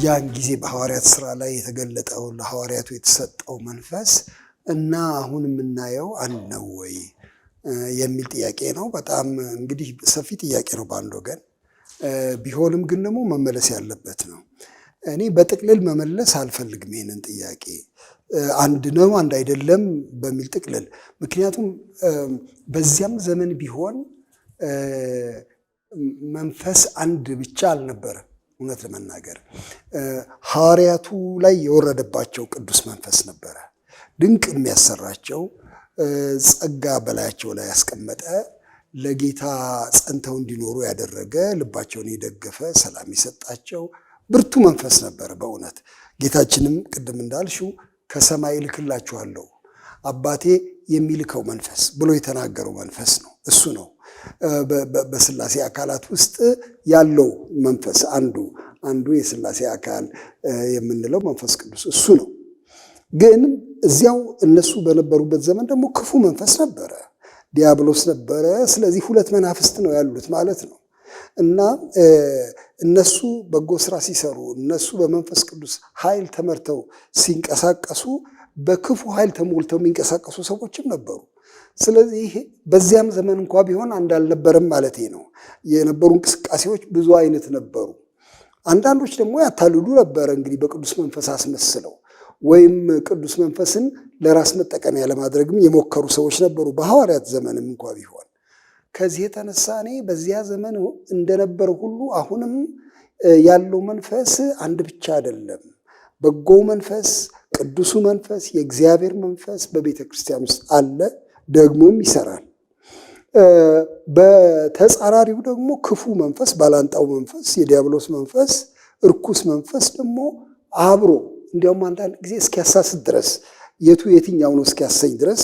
ያን ጊዜ በሐዋርያት ሥራ ላይ የተገለጠው ለሐዋርያቱ የተሰጠው መንፈስ እና አሁን የምናየው አንድ ነው ወይ የሚል ጥያቄ ነው። በጣም እንግዲህ ሰፊ ጥያቄ ነው በአንድ ወገን ቢሆንም ግን ደግሞ መመለስ ያለበት ነው። እኔ በጥቅልል መመለስ አልፈልግም ይሄንን ጥያቄ አንድ ነው አንድ አይደለም በሚል ጥቅልል። ምክንያቱም በዚያም ዘመን ቢሆን መንፈስ አንድ ብቻ አልነበረም። እውነት ለመናገር ሐዋርያቱ ላይ የወረደባቸው ቅዱስ መንፈስ ነበረ። ድንቅ የሚያሰራቸው ጸጋ በላያቸው ላይ ያስቀመጠ ለጌታ ጸንተው እንዲኖሩ ያደረገ ልባቸውን የደገፈ ሰላም የሰጣቸው ብርቱ መንፈስ ነበረ። በእውነት ጌታችንም ቅድም እንዳልሽው ከሰማይ እልክላችኋለሁ አባቴ የሚልከው መንፈስ ብሎ የተናገረው መንፈስ ነው። እሱ ነው በሥላሴ አካላት ውስጥ ያለው መንፈስ አንዱ የሥላሴ አካል የምንለው መንፈስ ቅዱስ እሱ ነው። ግን እዚያው እነሱ በነበሩበት ዘመን ደግሞ ክፉ መንፈስ ነበረ፣ ዲያብሎስ ነበረ። ስለዚህ ሁለት መናፍስት ነው ያሉት ማለት ነው። እና እነሱ በጎ ስራ ሲሰሩ እነሱ በመንፈስ ቅዱስ ኃይል ተመርተው ሲንቀሳቀሱ በክፉ ኃይል ተሞልተው የሚንቀሳቀሱ ሰዎችም ነበሩ። ስለዚህ በዚያም ዘመን እንኳ ቢሆን አንድ አልነበረም ማለቴ ነው። የነበሩ እንቅስቃሴዎች ብዙ አይነት ነበሩ። አንዳንዶች ደግሞ ያታልሉ ነበረ እንግዲህ በቅዱስ መንፈስ አስመስለው ወይም ቅዱስ መንፈስን ለራስ መጠቀሚያ ለማድረግም የሞከሩ ሰዎች ነበሩ በሐዋርያት ዘመንም እንኳ ቢሆን። ከዚህ የተነሳ እኔ በዚያ ዘመን እንደነበረ ሁሉ አሁንም ያለው መንፈስ አንድ ብቻ አይደለም። በጎ መንፈስ፣ ቅዱሱ መንፈስ፣ የእግዚአብሔር መንፈስ በቤተ ክርስቲያን ውስጥ አለ፣ ደግሞም ይሰራል። በተጻራሪው ደግሞ ክፉ መንፈስ፣ ባላንጣው መንፈስ፣ የዲያብሎስ መንፈስ፣ እርኩስ መንፈስ ደግሞ አብሮ እንዲያውም አንዳንድ ጊዜ እስኪያሳስት ድረስ የቱ የትኛው ነው እስኪያሰኝ ድረስ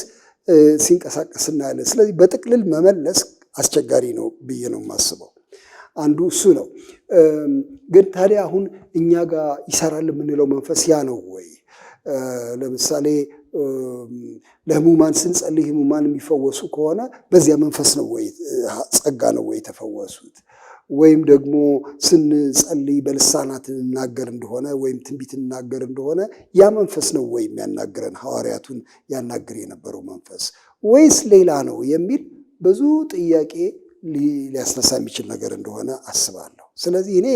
ሲንቀሳቀስ እናያለን። ስለዚህ በጥቅልል መመለስ አስቸጋሪ ነው ብዬ ነው የማስበው። አንዱ እሱ ነው። ግን ታዲያ አሁን እኛ ጋር ይሰራል የምንለው መንፈስ ያ ነው ወይ? ለምሳሌ ለሕሙማን ስንጸልይ ሕሙማን የሚፈወሱ ከሆነ በዚያ መንፈስ ነው ወይ ጸጋ ነው ወይ የተፈወሱት? ወይም ደግሞ ስንጸልይ በልሳናት እንናገር እንደሆነ ወይም ትንቢት እንናገር እንደሆነ ያ መንፈስ ነው ወይ የሚያናግረን? ሐዋርያቱን ያናግር የነበረው መንፈስ ወይስ ሌላ ነው የሚል ብዙ ጥያቄ ሊያስነሳ የሚችል ነገር እንደሆነ አስባለሁ። ስለዚህ እኔ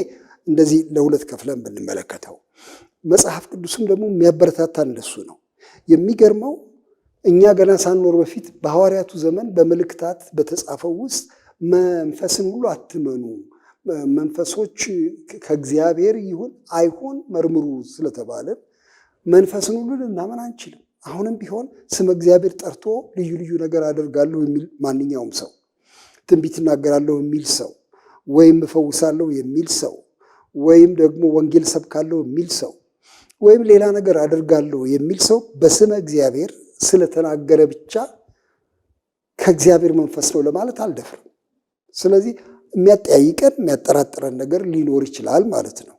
እንደዚህ ለሁለት ከፍለን ብንመለከተው መጽሐፍ ቅዱስም ደግሞ የሚያበረታታ እንደሱ ነው። የሚገርመው እኛ ገና ሳንኖር በፊት በሐዋርያቱ ዘመን በምልክታት በተጻፈው ውስጥ መንፈስን ሁሉ አትመኑ፣ መንፈሶች ከእግዚአብሔር ይሁን አይሁን መርምሩ ስለተባለ መንፈስን ሁሉ ልናመን አንችልም። አሁንም ቢሆን ስመ እግዚአብሔር ጠርቶ ልዩ ልዩ ነገር አደርጋለሁ የሚል ማንኛውም ሰው፣ ትንቢት እናገራለሁ የሚል ሰው፣ ወይም እፈውሳለሁ የሚል ሰው፣ ወይም ደግሞ ወንጌል ሰብካለሁ የሚል ሰው፣ ወይም ሌላ ነገር አደርጋለሁ የሚል ሰው በስመ እግዚአብሔር ስለተናገረ ብቻ ከእግዚአብሔር መንፈስ ነው ለማለት አልደፍርም። ስለዚህ የሚያጠያይቀን የሚያጠራጥረን ነገር ሊኖር ይችላል ማለት ነው።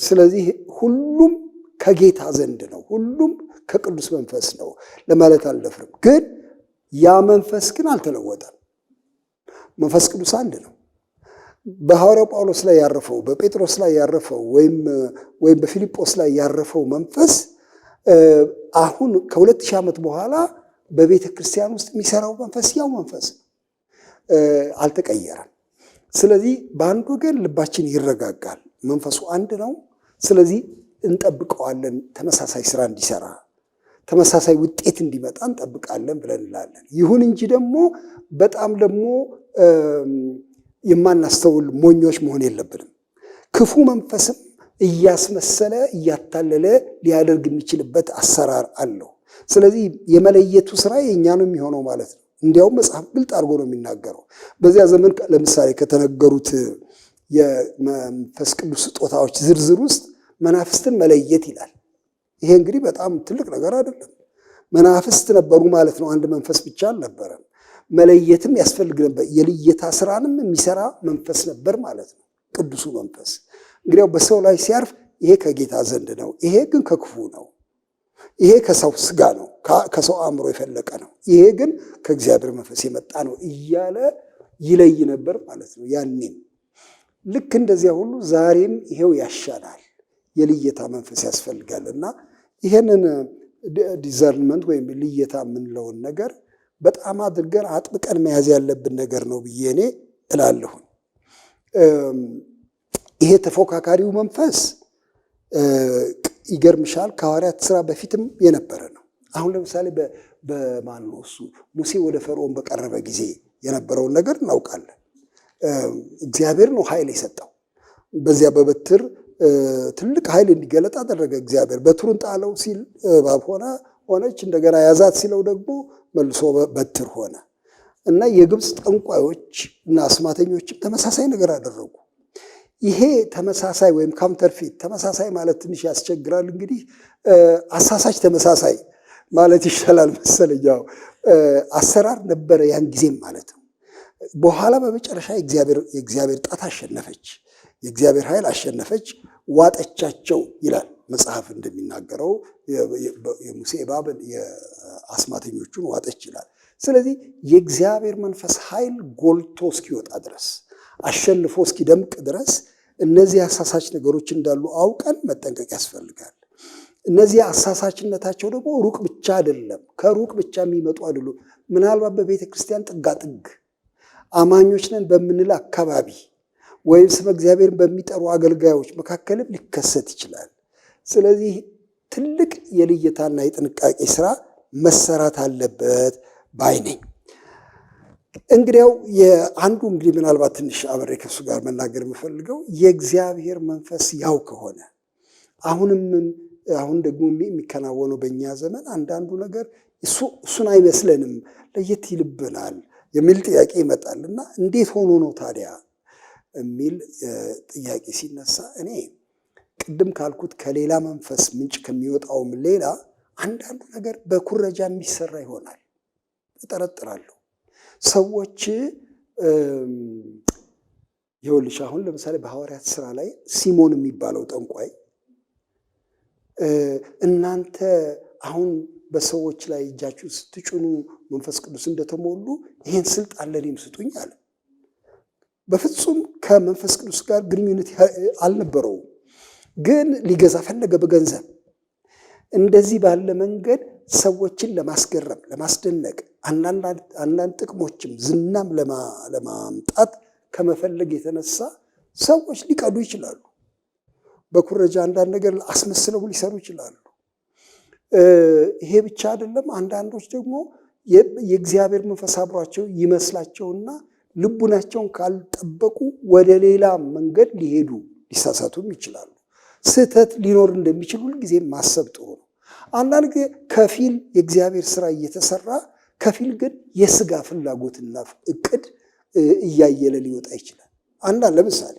ስለዚህ ሁሉም ከጌታ ዘንድ ነው፣ ሁሉም ከቅዱስ መንፈስ ነው ለማለት አልደፍርም። ግን ያ መንፈስ ግን አልተለወጠም። መንፈስ ቅዱስ አንድ ነው። በሐዋርያው ጳውሎስ ላይ ያረፈው፣ በጴጥሮስ ላይ ያረፈው ወይም በፊልጶስ ላይ ያረፈው መንፈስ አሁን ከ2000 ዓመት በኋላ በቤተ ክርስቲያን ውስጥ የሚሰራው መንፈስ ያው መንፈስ አልተቀየረም። ስለዚህ በአንድ ወገን ልባችን ይረጋጋል፣ መንፈሱ አንድ ነው። ስለዚህ እንጠብቀዋለን፣ ተመሳሳይ ስራ እንዲሰራ ተመሳሳይ ውጤት እንዲመጣ እንጠብቃለን ብለን እንላለን። ይሁን እንጂ ደግሞ በጣም ደግሞ የማናስተውል ሞኞች መሆን የለብንም። ክፉ መንፈስም እያስመሰለ እያታለለ ሊያደርግ የሚችልበት አሰራር አለው። ስለዚህ የመለየቱ ስራ የእኛ ነው የሚሆነው ማለት ነው። እንዲያውም መጽሐፍ ግልጥ አድርጎ ነው የሚናገረው። በዚያ ዘመን ለምሳሌ ከተነገሩት የመንፈስ ቅዱስ ስጦታዎች ዝርዝር ውስጥ መናፍስትን መለየት ይላል። ይሄ እንግዲህ በጣም ትልቅ ነገር አይደለም። መናፍስት ነበሩ ማለት ነው፣ አንድ መንፈስ ብቻ አልነበረም። መለየትም ያስፈልግ ነበር። የልየታ ስራንም የሚሰራ መንፈስ ነበር ማለት ነው ቅዱሱ መንፈስ። እንግዲያው በሰው ላይ ሲያርፍ ይሄ ከጌታ ዘንድ ነው፣ ይሄ ግን ከክፉ ነው፣ ይሄ ከሰው ስጋ ነው፣ ከሰው አእምሮ የፈለቀ ነው፣ ይሄ ግን ከእግዚአብሔር መንፈስ የመጣ ነው እያለ ይለይ ነበር ማለት ነው ያኔም። ልክ እንደዚያ ሁሉ ዛሬም ይሄው ያሻናል። የልየታ መንፈስ ያስፈልጋል እና ይሄንን ዲዘርንመንት ወይም ልየታ የምንለውን ነገር በጣም አድርገን አጥብቀን መያዝ ያለብን ነገር ነው ብዬ እኔ እላለሁ። ይሄ ተፎካካሪው መንፈስ ይገርምሻል ከሐዋርያት ሥራ በፊትም የነበረ ነው። አሁን ለምሳሌ በማነው እሱ ሙሴ ወደ ፈርዖን በቀረበ ጊዜ የነበረውን ነገር እናውቃለን። እግዚአብሔር ነው ኃይል የሰጠው። በዚያ በበትር ትልቅ ኃይል እንዲገለጥ አደረገ እግዚአብሔር። በትሩን ጣለው ሲል እባብ ሆነች፣ እንደገና ያዛት ሲለው ደግሞ መልሶ በትር ሆነ እና የግብፅ ጠንቋዮች እና አስማተኞችም ተመሳሳይ ነገር አደረጉ። ይሄ ተመሳሳይ ወይም ካውንተርፊት፣ ተመሳሳይ ማለት ትንሽ ያስቸግራል። እንግዲህ አሳሳች ተመሳሳይ ማለት ይሻላል መሰለኝ። ያው አሰራር ነበረ ያን ጊዜም ማለት ነው። በኋላ በመጨረሻ የእግዚአብሔር ጣት አሸነፈች፣ የእግዚአብሔር ኃይል አሸነፈች፣ ዋጠቻቸው ይላል መጽሐፍ እንደሚናገረው። የሙሴ እባብ የአስማተኞቹን ዋጠች ይላል። ስለዚህ የእግዚአብሔር መንፈስ ኃይል ጎልቶ እስኪወጣ ድረስ አሸንፎ እስኪደምቅ ድረስ እነዚህ አሳሳች ነገሮች እንዳሉ አውቀን መጠንቀቅ ያስፈልጋል። እነዚህ አሳሳችነታቸው ደግሞ ሩቅ ብቻ አይደለም፣ ከሩቅ ብቻ የሚመጡ አይደሉም። ምናልባት በቤተ ክርስቲያን ጥጋጥግ አማኞች ነን በምንል አካባቢ ወይም ስመ እግዚአብሔርን በሚጠሩ አገልጋዮች መካከልም ሊከሰት ይችላል። ስለዚህ ትልቅ የልየታና የጥንቃቄ ስራ መሰራት አለበት ባይ ነኝ። እንግዲያው የአንዱ እንግዲህ ምናልባት ትንሽ አብሬ ከሱ ጋር መናገር የምፈልገው የእግዚአብሔር መንፈስ ያው ከሆነ አሁን ደግሞ የሚከናወነው በእኛ ዘመን አንዳንዱ ነገር እሱን አይመስለንም፣ ለየት ይልብናል የሚል ጥያቄ ይመጣል እና እንዴት ሆኖ ነው ታዲያ የሚል ጥያቄ ሲነሳ እኔ ቅድም ካልኩት ከሌላ መንፈስ ምንጭ ከሚወጣውም ሌላ አንዳንዱ ነገር በኩረጃ የሚሰራ ይሆናል እጠረጥራለሁ። ሰዎች ይኸውልሽ አሁን ለምሳሌ በሐዋርያት ሥራ ላይ ሲሞን የሚባለው ጠንቋይ እናንተ አሁን በሰዎች ላይ እጃችሁ ስትጭኑ መንፈስ ቅዱስ እንደተሞሉ ይህን ስልጣን ለእኔም ስጡኝ አለ። በፍጹም ከመንፈስ ቅዱስ ጋር ግንኙነት አልነበረውም፣ ግን ሊገዛ ፈለገ በገንዘብ። እንደዚህ ባለ መንገድ ሰዎችን ለማስገረም ለማስደነቅ፣ አንዳንድ ጥቅሞችም ዝናም ለማምጣት ከመፈለግ የተነሳ ሰዎች ሊቀዱ ይችላሉ። በኩረጃ አንዳንድ ነገር አስመስለው ሊሰሩ ይችላሉ። ይሄ ብቻ አይደለም። አንዳንዶች ደግሞ የእግዚአብሔር መንፈስ አብሯቸው ይመስላቸውና ልቡናቸውን ካልጠበቁ ወደ ሌላ መንገድ ሊሳሳቱም ይችላሉ። ስህተት ሊኖር እንደሚችል ሁልጊዜ ማሰብ ጥሩ ነው። አንዳንድ ጊዜ ከፊል የእግዚአብሔር ስራ እየተሰራ ከፊል ግን የስጋ ፍላጎትና እቅድ እያየለ ሊወጣ ይችላል። ለምሳሌ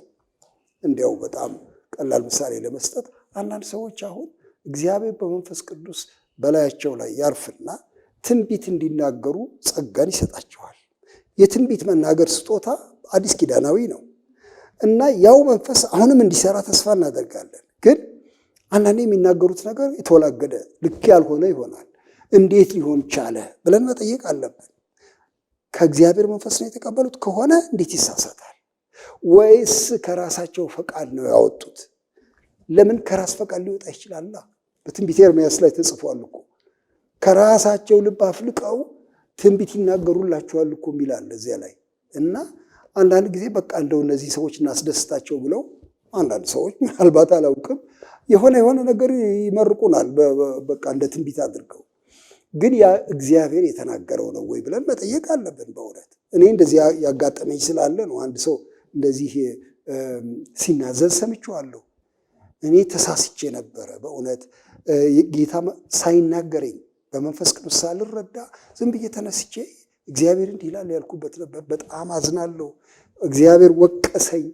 እንዲያው በጣም ቀላል ምሳሌ ለመስጠት አንዳንድ ሰዎች አሁን እግዚአብሔር በመንፈስ ቅዱስ በላያቸው ላይ ያርፍና ትንቢት እንዲናገሩ ጸጋን ይሰጣቸዋል። የትንቢት መናገር ስጦታ አዲስ ኪዳናዊ ነው እና ያው መንፈስ አሁንም እንዲሰራ ተስፋ እናደርጋለን። ግን አንዳንዴ የሚናገሩት ነገር የተወላገደ ልክ ያልሆነ ይሆናል። እንዴት ሊሆን ቻለ ብለን መጠየቅ አለብን። ከእግዚአብሔር መንፈስ ነው የተቀበሉት ከሆነ እንዴት ይሳሳታል? ወይስ ከራሳቸው ፈቃድ ነው ያወጡት? ለምን ከራስ ፈቃድ ሊወጣ ይችላል? በትንቢተ ኤርምያስ ላይ ተጽፏል እኮ ከራሳቸው ልብ አፍልቀው ትንቢት ይናገሩላችኋል እኮ የሚላል እዚያ ላይ። እና አንዳንድ ጊዜ በቃ እንደው እነዚህ ሰዎች እናስደስታቸው ብለው አንዳንድ ሰዎች ምናልባት አላውቅም የሆነ ነገር ይመርቁናል በቃ እንደ ትንቢት አድርገው። ግን ያ እግዚአብሔር የተናገረው ነው ወይ ብለን መጠየቅ አለብን። በእውነት እኔ እንደዚህ ያጋጠመኝ ስላለ ነው። አንድ ሰው እንደዚህ ሲናዘዝ ሰምቼዋለሁ። እኔ ተሳስቼ ነበረ በእውነት ጌታ ሳይናገረኝ በመንፈስ ቅዱስ ሳልረዳ ዝም ብዬ ተነስቼ እግዚአብሔር እንዲህ ይላል ያልኩበት ነበር። በጣም አዝናለሁ፣ እግዚአብሔር ወቀሰኝ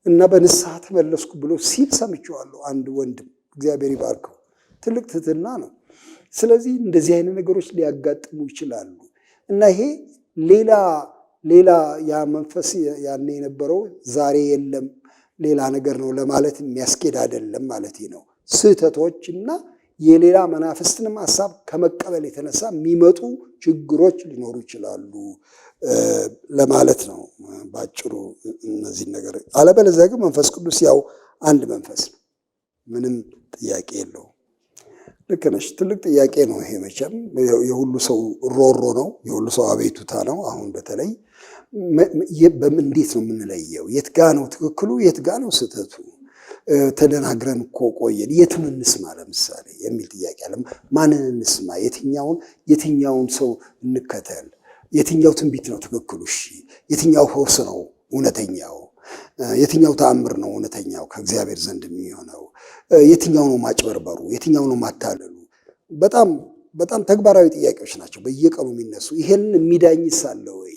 እና በንስሐ ተመለስኩ ብሎ ሲል ሰምቼዋለሁ። አንድ ወንድም እግዚአብሔር ይባርከው፣ ትልቅ ትህትና ነው። ስለዚህ እንደዚህ አይነት ነገሮች ሊያጋጥሙ ይችላሉ እና ይሄ ሌላ ያ መንፈስ ያኔ የነበረው ዛሬ የለም ሌላ ነገር ነው ለማለት የሚያስኬድ አይደለም ማለት ነው። ስህተቶች እና የሌላ መናፍስትንም ሐሳብ ከመቀበል የተነሳ የሚመጡ ችግሮች ሊኖሩ ይችላሉ ለማለት ነው ባጭሩ እነዚህ ነገር። አለበለዚያ ግን መንፈስ ቅዱስ ያው አንድ መንፈስ ነው። ምንም ጥያቄ የለውም። ልክ ነሽ። ትልቅ ጥያቄ ነው ይሄ መቼም የሁሉ ሰው ሮሮ ነው፣ የሁሉ ሰው አቤቱታ ነው። አሁን በተለይ እንዴት ነው የምንለየው? የት ጋ ነው ትክክሉ? የት ጋ ነው ስህተቱ? ተደናግረን እኮ ቆየን። የቱን እንስማ ለምሳሌ የሚል ጥያቄ አለ። ማንን እንስማ? የትኛውን ሰው እንከተል? የትኛው ትንቢት ነው ትክክሉ? እሺ የትኛው ፈውስ ነው እውነተኛው? የትኛው ተአምር ነው እውነተኛው ከእግዚአብሔር ዘንድ የሚሆነው? የትኛው ነው ማጭበርበሩ? የትኛው ነው ማታለሉ? በጣም ተግባራዊ ጥያቄዎች ናቸው በየቀኑ የሚነሱ። ይሄን የሚዳኝስ አለ ወይ?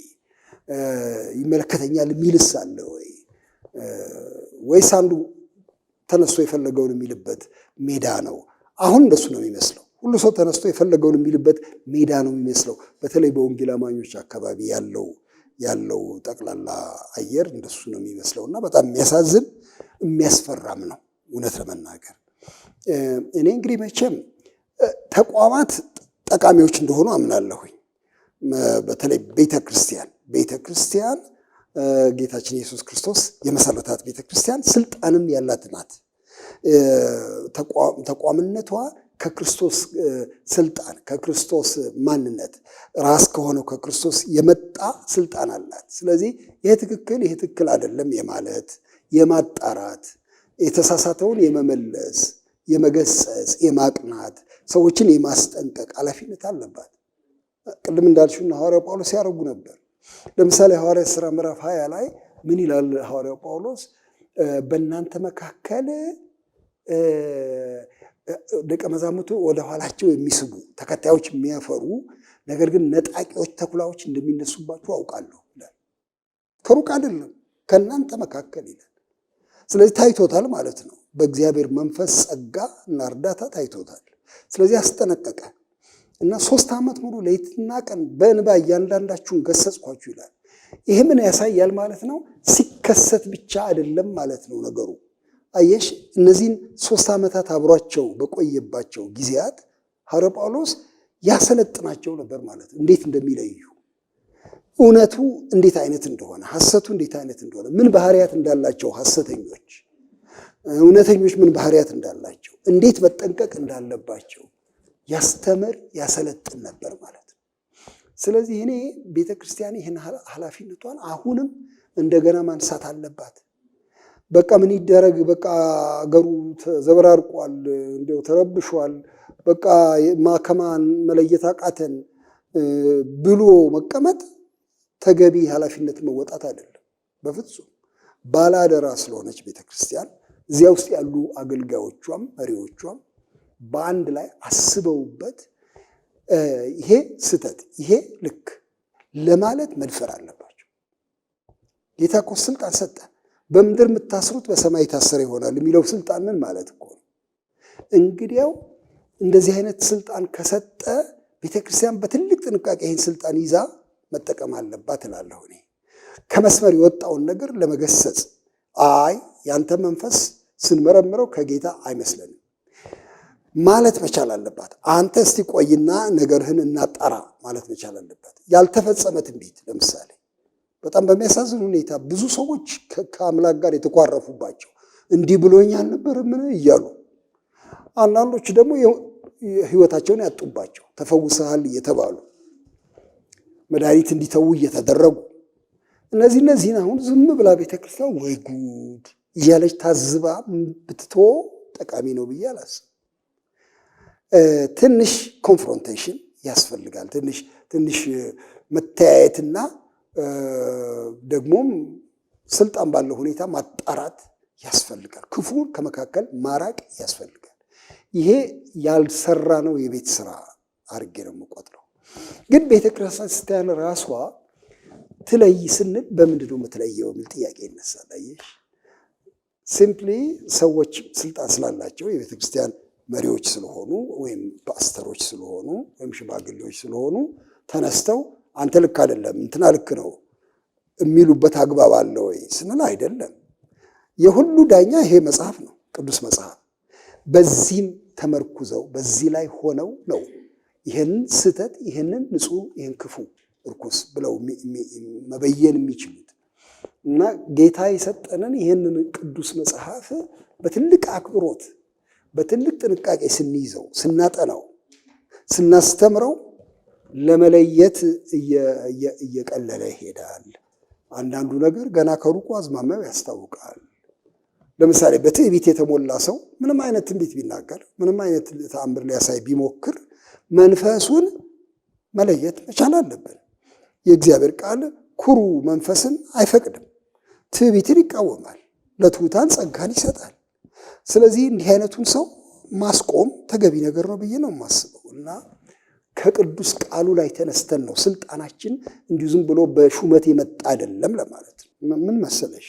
ይመለከተኛል የሚልስ አለ ወይ? ወይስ አንዱ ተነስቶ የፈለገውን የሚልበት ሜዳ ነው? አሁን እንደሱ ነው የሚመስለው። ሁሉ ሰው ተነስቶ የፈለገውን የሚልበት ሜዳ ነው የሚመስለው። በተለይ በወንጌል አማኞች አካባቢ ያለው ጠቅላላ አየር እንደሱ ነው የሚመስለው እና በጣም የሚያሳዝን የሚያስፈራም ነው እውነት ለመናገር። እኔ እንግዲህ መቼም ተቋማት ጠቃሚዎች እንደሆኑ አምናለሁኝ። በተለይ ቤተክርስቲያን ጌታችን ኢየሱስ ክርስቶስ የመሰረታት ቤተክርስቲያን ስልጣንም ያላት ናት። ተቋምነቷ ከክርስቶስ ስልጣን ከክርስቶስ ማንነት ራስ ከሆነው ከክርስቶስ የመጣ ስልጣን አላት። ስለዚህ ይሄ ትክክል አይደለም የማለት የማጣራት፣ የተሳሳተውን የመመለስ፣ የመገሰጽ፣ የማቅናት፣ ሰዎችን የማስጠንቀቅ ኃላፊነት አለባት። ቅድም እንዳልሽውና ሐዋርያው ጳውሎስ ያደርጉ ነበር። ለምሳሌ ሐዋርያት ሥራ ምዕራፍ 20 ላይ ምን ይላል ሐዋርያው ጳውሎስ? በእናንተ መካከል ደቀ መዛሙርቱ ወደ ኋላቸው የሚስቡ ተከታዮች የሚያፈሩ ነገር ግን ነጣቂዎች ተኩላዎች እንደሚነሱባችሁ አውቃለሁ ይላል። ከሩቅ አይደለም ከእናንተ መካከል ይላል። ስለዚህ ታይቶታል ማለት ነው። በእግዚአብሔር መንፈስ ጸጋ እና እርዳታ ታይቶታል። ስለዚህ አስጠነቀቀ እና 3 ዓመት ሙሉ ሌትና ቀን በእንባ እያንዳንዳችሁን ገሰጽኳችሁ ይላል። ይሄ ምን ያሳያል ማለት ነው? ሲከሰት ብቻ አይደለም ማለት ነው ነገሩ። አየሽ፣ እነዚህን 3 ዓመታት አብሯቸው በቆየባቸው ጊዜያት ሐዋርያው ጳውሎስ ያሰለጥናቸው ነበር ማለት ነው። እንዴት እንደሚለዩ፣ እውነቱ እንዴት አይነት እንደሆነ፣ ሐሰቱ እንዴት አይነት እንደሆነ፣ ምን ባህሪያት እንዳላቸው ሐሰተኞች፣ እውነተኞች ምን ባህሪያት እንዳላቸው፣ እንዴት መጠንቀቅ እንዳለባቸው ያስተምር ያሰለጥን ነበር ማለት ነው። ስለዚህ እኔ ቤተክርስቲያን ይህን ኃላፊነቷን አሁንም እንደገና ማንሳት አለባት። በቃ ምን ይደረግ፣ በቃ አገሩ ዘበራርቋል፣ እንዲያው ተረብሿል፣ በቃ ማከማን መለየት አቃተን ብሎ መቀመጥ ተገቢ ኃላፊነት መወጣት አይደለም በፍጹም። ባላደራ ስለሆነች ቤተክርስቲያን እዚያ ውስጥ ያሉ አገልጋዮቿም መሪዎቿም በአንድ ላይ አስበውበት ይሄ ስህተት ይሄ ልክ ለማለት መድፈር አለባቸው። ጌታ እኮ ስልጣን ሰጠ። በምድር የምታስሩት በሰማይ የታሰረ ይሆናል የሚለው ስልጣን ምን ማለት እኮ ነው? እንግዲያው እንደዚህ አይነት ስልጣን ከሰጠ ቤተክርስቲያን በትልቅ ጥንቃቄ ይህን ስልጣን ይዛ መጠቀም አለባት እላለሁ እኔ። ከመስመር የወጣውን ነገር ለመገሰጽ አይ ያንተ መንፈስ ስንመረምረው ከጌታ አይመስለንም ማለት መቻል አለባት። አንተ እስቲ ቆይና ነገርህን እናጣራ ማለት መቻል አለባት። ያልተፈጸመ ትንቢት ለምሳሌ በጣም በሚያሳዝን ሁኔታ ብዙ ሰዎች ከአምላክ ጋር የተኳረፉባቸው እንዲህ ብሎኝ አልነበረምን እያሉ፣ አንዳንዶች ደግሞ ህይወታቸውን ያጡባቸው ተፈውሰሃል እየተባሉ መድኃኒት እንዲተዉ እየተደረጉ እነዚህን አሁን ዝም ብላ ቤተክርስቲያን ወይ ጉድ እያለች ታዝባ ብትተወው ጠቃሚ ነው ብዬ አላስብም። ትንሽ ኮንፍሮንቴሽን ያስፈልጋል። ትንሽ መተያየትና ደግሞም ስልጣን ባለው ሁኔታ ማጣራት ያስፈልጋል። ክፉን ከመካከል ማራቅ ያስፈልጋል። ይሄ ያልሰራ ነው የቤት ስራ አድርጌ ነው የምቆጥረው። ግን ቤተክርስቲያን ራሷ ትለይ ስንል በምንድን ነው የምትለየው የሚል ጥያቄ ይነሳል። አየሽ፣ ሲምፕሊ ሰዎች ስልጣን ስላላቸው የቤተክርስቲያን መሪዎች ስለሆኑ ወይም ፓስተሮች ስለሆኑ ወይም ሽማግሌዎች ስለሆኑ ተነስተው አንተ ልክ አይደለም እንትና ልክ ነው የሚሉበት አግባብ አለ ወይ ስንል አይደለም። የሁሉ ዳኛ ይሄ መጽሐፍ ነው፣ ቅዱስ መጽሐፍ። በዚህም ተመርኩዘው በዚህ ላይ ሆነው ነው ይህንን ስህተት፣ ይህንን ንጹሕ፣ ይህን ክፉ እርኩስ ብለው መበየን የሚችሉት እና ጌታ የሰጠንን ይህንን ቅዱስ መጽሐፍ በትልቅ አክብሮት በትልቅ ጥንቃቄ ስንይዘው፣ ስናጠናው፣ ስናስተምረው ለመለየት እየቀለለ ይሄዳል። አንዳንዱ ነገር ገና ከሩቁ አዝማሚያው ያስታውቃል። ለምሳሌ በትዕቢት የተሞላ ሰው ምንም አይነት ትንቢት ቢናገር፣ ምንም አይነት ተአምር ሊያሳይ ቢሞክር መንፈሱን መለየት መቻል አለብን። የእግዚአብሔር ቃል ኩሩ መንፈስን አይፈቅድም፣ ትዕቢትን ይቃወማል፣ ለትሑታን ጸጋን ይሰጣል። ስለዚህ እንዲህ አይነቱን ሰው ማስቆም ተገቢ ነገር ነው ብዬ ነው የማስበው እና ከቅዱስ ቃሉ ላይ ተነስተን ነው ስልጣናችን እንዲሁ ዝም ብሎ በሹመት የመጣ አይደለም ለማለት ነው። ምን መሰለሽ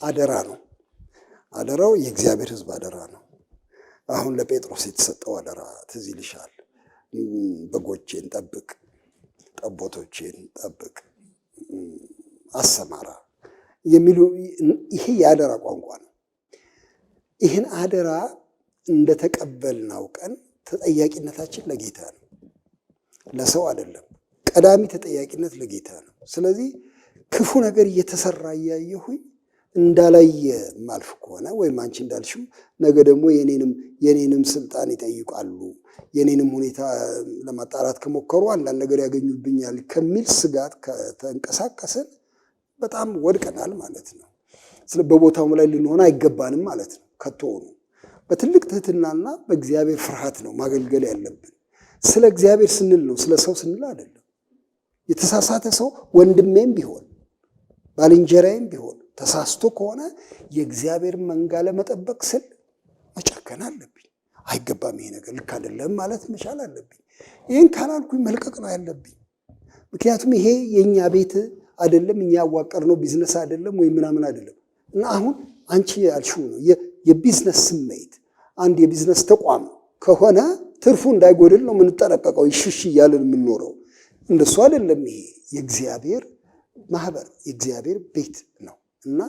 አደራ ነው። አደራው የእግዚአብሔር ሕዝብ አደራ ነው። አሁን ለጴጥሮስ የተሰጠው አደራ ትዝ ይልሻል። በጎቼን ጠብቅ፣ ጠቦቶቼን ጠብቅ፣ አሰማራ የሚሉ ይሄ የአደራ ቋንቋ ነው። ይህን አደራ እንደተቀበልን አውቀን ተጠያቂነታችን ለጌታ ነው፣ ለሰው አይደለም። ቀዳሚ ተጠያቂነት ለጌታ ነው። ስለዚህ ክፉ ነገር እየተሰራ እያየሁኝ እንዳላየ ማልፍ ከሆነ ወይም አንቺ እንዳልሽው ነገ ደግሞ የኔንም ስልጣን ይጠይቃሉ፣ የኔንም ሁኔታ ለማጣራት ከሞከሩ አንዳንድ ነገር ያገኙብኛል ከሚል ስጋት ከተንቀሳቀስን በጣም ወድቀናል ማለት ነው። በቦታውም ላይ ልንሆን አይገባንም ማለት ነው። ከቶሆኑ በትልቅ ትህትናና በእግዚአብሔር ፍርሃት ነው ማገልገል ያለብን። ስለ እግዚአብሔር ስንል ነው፣ ስለ ሰው ስንል አይደለም። የተሳሳተ ሰው ወንድሜም ቢሆን ባልንጀራዬም ቢሆን ተሳስቶ ከሆነ የእግዚአብሔር መንጋ ለመጠበቅ ስል መጨከን አለብኝ። አይገባም፣ ይሄ ነገር ልክ አይደለም ማለት መቻል አለብኝ። ይህን ካላልኩኝ መልቀቅ ነው ያለብኝ። ምክንያቱም ይሄ የእኛ ቤት አይደለም፣ እኛ ያዋቀርነው ቢዝነስ አይደለም ወይም ምናምን አይደለም። እና አሁን አንቺ ያልሽው ነው የቢዝነስ ስሜት። አንድ የቢዝነስ ተቋም ከሆነ ትርፉ እንዳይጎድል ነው የምንጠነቀቀው፣ ይሽሽ እያልን የምንኖረው። እንደሱ አይደለም። ይሄ የእግዚአብሔር ማህበር የእግዚአብሔር ቤት ነው እና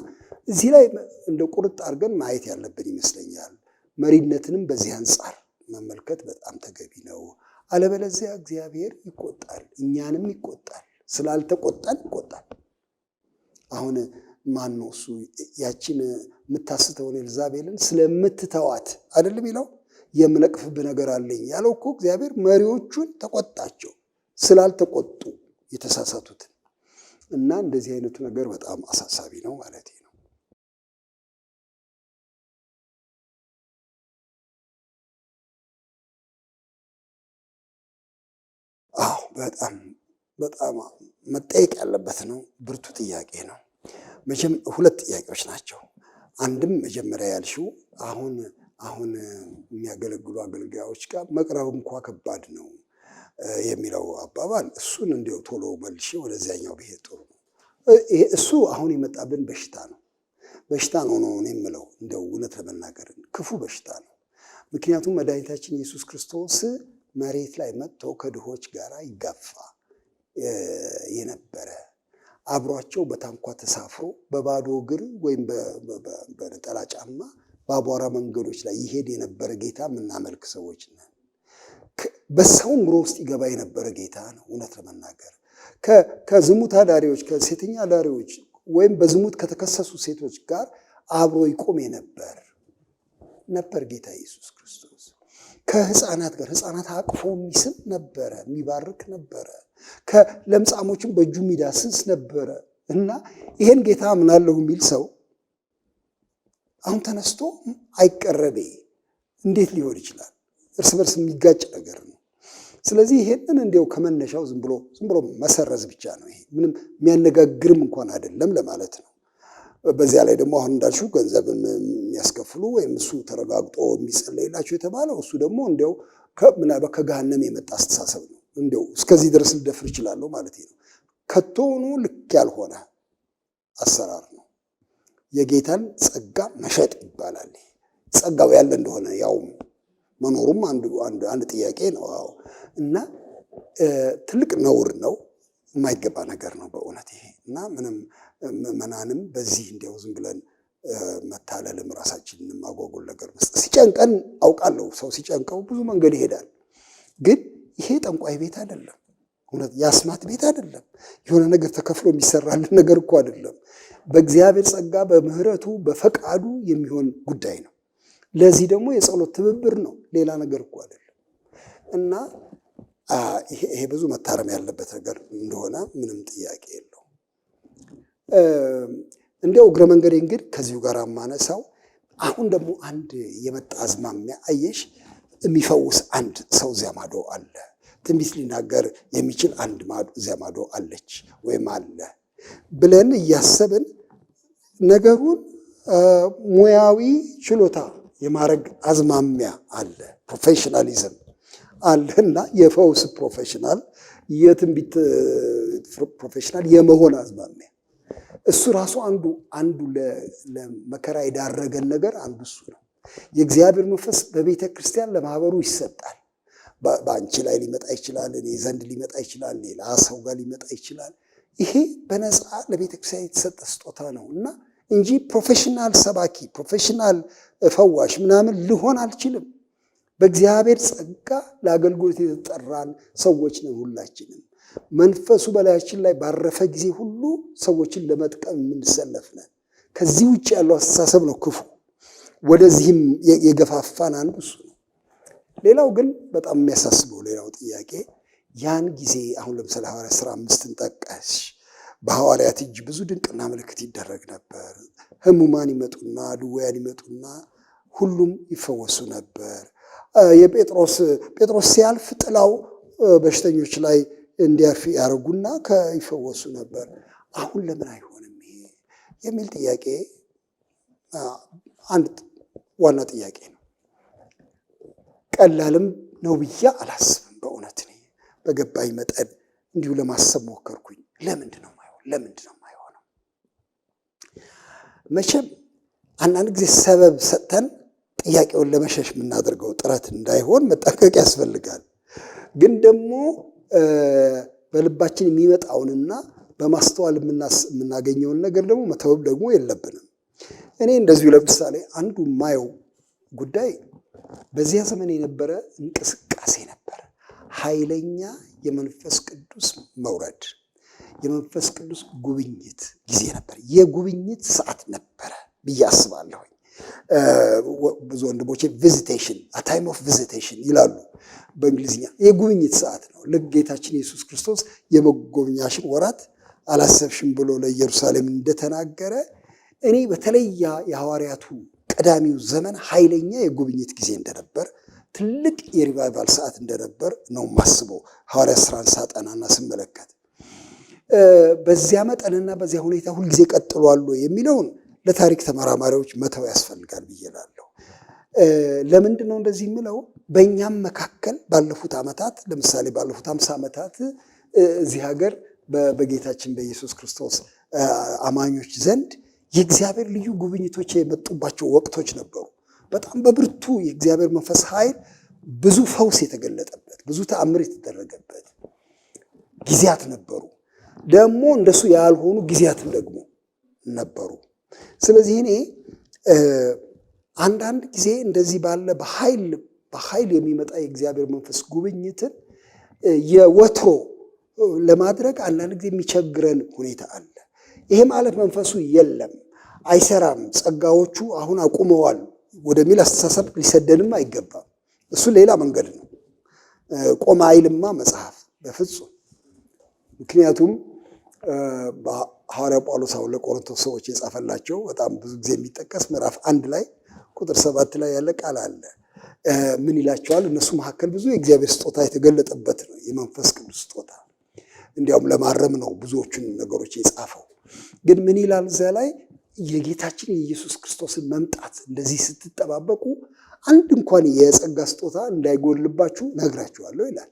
እዚህ ላይ እንደ ቁርጥ አድርገን ማየት ያለብን ይመስለኛል። መሪነትንም በዚህ አንጻር መመልከት በጣም ተገቢ ነው። አለበለዚያ እግዚአብሔር ይቆጣል፣ እኛንም ይቆጣል። ስላልተቆጣን ይቆጣል። አሁን ማን ነው እሱ ያችን የምታስተውን ኤልዛቤልን ስለምትተዋት አይደለም የሚለው? የምነቅፍብህ ነገር አለኝ ያለው እኮ እግዚአብሔር መሪዎቹን ተቆጣቸው፣ ስላልተቆጡ የተሳሳቱትን። እና እንደዚህ አይነቱ ነገር በጣም አሳሳቢ ነው ማለት ነው። አዎ በጣም መጠየቅ ያለበት ነው። ብርቱ ጥያቄ ነው። መቼም ሁለት ጥያቄዎች ናቸው። አንድም መጀመሪያ ያልሽው አሁን የሚያገለግሉ አገልጋዮች ጋር መቅረብ እንኳ ከባድ ነው የሚለው አባባል፣ እሱን እንዲያው ቶሎ መልሼ ወደዚያኛው ብሄድ ጥሩ ነው። እሱ አሁን የመጣብን በሽታ ነው። በሽታ ነው እኔ የምለው እንደው እውነት ለመናገር ክፉ በሽታ ነው። ምክንያቱም መድኃኒታችን ኢየሱስ ክርስቶስ መሬት ላይ መጥቶ ከድሆች ጋር ይጋፋ የነበረ አብሯቸው በታንኳ ተሳፍሮ በባዶ እግር ወይም በነጠላ ጫማ በአቧራ መንገዶች ላይ ይሄድ የነበረ ጌታ የምናመልክ ሰዎች ነን። በሰው ኑሮ ውስጥ ይገባ የነበረ ጌታ ነው። እውነት ለመናገር ከዝሙት አዳሪዎች፣ ከሴተኛ አዳሪዎች ወይም በዝሙት ከተከሰሱ ሴቶች ጋር አብሮ ይቆም ነበር ጌታ ኢየሱስ ክርስቶስ። ከህፃናት ጋር ህፃናት አቅፎ የሚስም ነበረ፣ የሚባርክ ነበረ። ከለምጻሞችን በእጁ የሚዳስስ ነበረ። እና ይሄን ጌታ አምናለሁ የሚል ሰው አሁን ተነስቶ አይቀረቤ እንዴት ሊሆን ይችላል? እርስ በርስ የሚጋጭ ነገር ነው። ስለዚህ ይሄንን እንዲያው ከመነሻው ዝም ብሎ መሰረዝ ብቻ ነው። ይሄ ምንም የሚያነጋግርም እንኳን አይደለም ለማለት ነው። በዚያ ላይ ደግሞ አሁን እንዳልሽው ገንዘብ የሚያስከፍሉ ወይም እሱ ተረጋግጦ የሚጸለይላቸው የተባለው እሱ ደግሞ እንዲያው ምናልባት ከገሃነም የመጣ አስተሳሰብ ነው። እንዲያው እስከዚህ ድረስ ልደፍር እችላለሁ ማለት ነው። ከቶኑ ልክ ያልሆነ አሰራር ነው። የጌታን ጸጋ መሸጥ ይባላል። ጸጋው ያለ እንደሆነ ያው መኖሩም አንድ ጥያቄ ነው። አዎ። እና ትልቅ ነውር ነው፣ የማይገባ ነገር ነው በእውነት ይሄ። እና ምንም ምዕመናንም በዚህ እንዲያው ዝም ብለን መታለልም ራሳችንን ማጓጉል ነገር መስጠት ሲጨንቀን አውቃለሁ። ሰው ሲጨንቀው ብዙ መንገድ ይሄዳል። ግን ይሄ ጠንቋይ ቤት አይደለም፣ እውነት የአስማት ቤት አይደለም። የሆነ ነገር ተከፍሎ የሚሰራልን ነገር እኮ አይደለም። በእግዚአብሔር ጸጋ በምህረቱ በፈቃዱ የሚሆን ጉዳይ ነው። ለዚህ ደግሞ የጸሎት ትብብር ነው፣ ሌላ ነገር እኮ አይደለም። እና ይሄ ብዙ መታረም ያለበት ነገር እንደሆነ ምንም ጥያቄ የለው። እንዲያው እግረ መንገዴን ግን ከዚሁ ጋር ማነሳው አሁን ደግሞ አንድ የመጣ አዝማሚያ አየሽ፣ የሚፈውስ አንድ ሰው እዚያ ማዶ አለ፣ ትንቢት ሊናገር የሚችል አንድ ማዶ እዚያ ማዶ አለች ወይም አለ ብለን እያሰብን ነገሩን ሙያዊ ችሎታ የማድረግ አዝማሚያ አለ፣ ፕሮፌሽናሊዝም አለና የፈውስ ፕሮፌሽናል፣ የትንቢት ፕሮፌሽናል የመሆን አዝማሚያ እሱ ራሱ አንዱ ለመከራ የዳረገን ነገር አንዱ እሱ ነው። የእግዚአብሔር መንፈስ በቤተ ክርስቲያን ለማህበሩ ይሰጣል። በአንቺ ላይ ሊመጣ ይችላል፣ እኔ ዘንድ ሊመጣ ይችላል፣ ሌላ ሰው ጋር ሊመጣ ይችላል። ይሄ በነፃ ለቤተ ክርስቲያን የተሰጠ ስጦታ ነው እና እንጂ ፕሮፌሽናል ሰባኪ፣ ፕሮፌሽናል ፈዋሽ ምናምን ልሆን አልችልም። በእግዚአብሔር ጸጋ ለአገልግሎት የተጠራን ሰዎች ነን ሁላችንም። መንፈሱ በላያችን ላይ ባረፈ ጊዜ ሁሉ ሰዎችን ለመጥቀም የምንሰለፍ ነን። ከዚህ ውጭ ያለው አስተሳሰብ ነው ክፉ። ወደዚህም የገፋፋን አንዱ እሱ ነው። ሌላው ግን በጣም የሚያሳስበው ሌላው ጥያቄ ያን ጊዜ አሁን ለምሳሌ ሐዋርያት ሥራ 5ን ጠቀስሽ። በሐዋርያት እጅ ብዙ ድንቅና ምልክት ይደረግ ነበር። ሕሙማን ይመጡና ድውያን ይመጡና ሁሉም ይፈወሱ ነበር። ጴጥሮስ ሲያልፍ ጥላው በሽተኞች ላይ እንዲያርፍ ያደርጉና ይፈወሱ ነበር። አሁን ለምን አይሆንም ይሄ የሚል ጥያቄ አንድ ዋና ጥያቄ ነው። ቀላልም ነው ብዬ አላስብም። በእውነት እኔ በገባኝ መጠን እንዲሁ ለማሰብ ሞከርኩኝ። ለምንድን ነው የማይሆነው? መቼም አንዳንድ ጊዜ ሰበብ ሰጥተን ጥያቄውን ለመሸሽ የምናደርገው ጥረት እንዳይሆን መጠንቀቅ ያስፈልጋል። ግን ደግሞ በልባችን የሚመጣውንና በማስተዋል የምናገኘውን ነገር ደግሞ መተውብ ደግሞ የለብንም። እኔ እንደዚሁ ለምሳሌ አንዱ የማየው ጉዳይ በዚያ ዘመን የነበረ እንቅስቃሴ ነበር። ኃይለኛ የመንፈስ ቅዱስ መውረድ፣ የመንፈስ ቅዱስ ጉብኝት ጊዜ ነበር። የጉብኝት ሰዓት ነበረ ብዬ አስባለሁኝ። ብዙ ወንድሞቼ ቪዚቴሽን ታይም ኦፍ ቪዚቴሽን ይላሉ በእንግሊዝኛ። የጉብኝት ሰዓት ነው። ልክ ጌታችን ኢየሱስ ክርስቶስ የመጎብኛሽን ወራት አላሰብሽም ብሎ ለኢየሩሳሌም እንደተናገረ እኔ በተለይ የሐዋርያቱ ቀዳሚው ዘመን ኃይለኛ የጉብኝት ጊዜ እንደነበር፣ ትልቅ የሪቫይቫል ሰዓት እንደነበር ነው ማስበው ሐዋርያት ሥራን ሳጠናና ስመለከት። በዚያ መጠንና በዚያ ሁኔታ ሁልጊዜ ቀጥሏል የሚለውን ለታሪክ ተመራማሪዎች መተው ያስፈልጋል ብዬ እላለሁ። ለምንድን ነው እንደዚህ የምለው? በእኛም መካከል ባለፉት ዓመታት ለምሳሌ ባለፉት 50 ዓመታት እዚህ ሀገር በጌታችን በኢየሱስ ክርስቶስ አማኞች ዘንድ የእግዚአብሔር ልዩ ጉብኝቶች የመጡባቸው ወቅቶች ነበሩ። በጣም በብርቱ የእግዚአብሔር መንፈስ ኃይል ብዙ ፈውስ የተገለጠበት፣ ብዙ ተአምር የተደረገበት ጊዜያት ነበሩ። ደግሞ እንደሱ ያልሆኑ ጊዜያትም ደግሞ ነበሩ። ስለዚህ እኔ አንዳንድ ጊዜ እንደዚህ ባለ በኃይል የሚመጣ የእግዚአብሔር መንፈስ ጉብኝትን የወትሮ ለማድረግ አንዳንድ ጊዜ የሚቸግረን ሁኔታ አለ። ይሄ ማለት መንፈሱ የለም፣ አይሰራም፣ ጸጋዎቹ አሁን አቁመዋል ወደሚል አስተሳሰብ ሊሰደንም አይገባም። እሱ ሌላ መንገድ ነው። ቆመ አይልማ መጽሐፍ በፍጹም። ምክንያቱም ሐዋርያው ጳውሎስ አሁን ለቆሮንቶስ ሰዎች የጻፈላቸው በጣም ብዙ ጊዜ የሚጠቀስ ምዕራፍ 1 ላይ ቁጥር 7 ላይ ያለ ቃል አለ። ምን ይላቸዋል? እነሱ መካከል ብዙ የእግዚአብሔር ስጦታ የተገለጠበት ነው፣ የመንፈስ ቅዱስ ስጦታ። እንዲያውም ለማረም ነው ብዙዎቹን ነገሮች የጻፈው። ግን ምን ይላል እዚያ ላይ? የጌታችን የኢየሱስ ክርስቶስን መምጣት እንደዚህ ስትጠባበቁ አንድ እንኳን የጸጋ ስጦታ እንዳይጎልባችሁ ነግራችኋለሁ ይላል።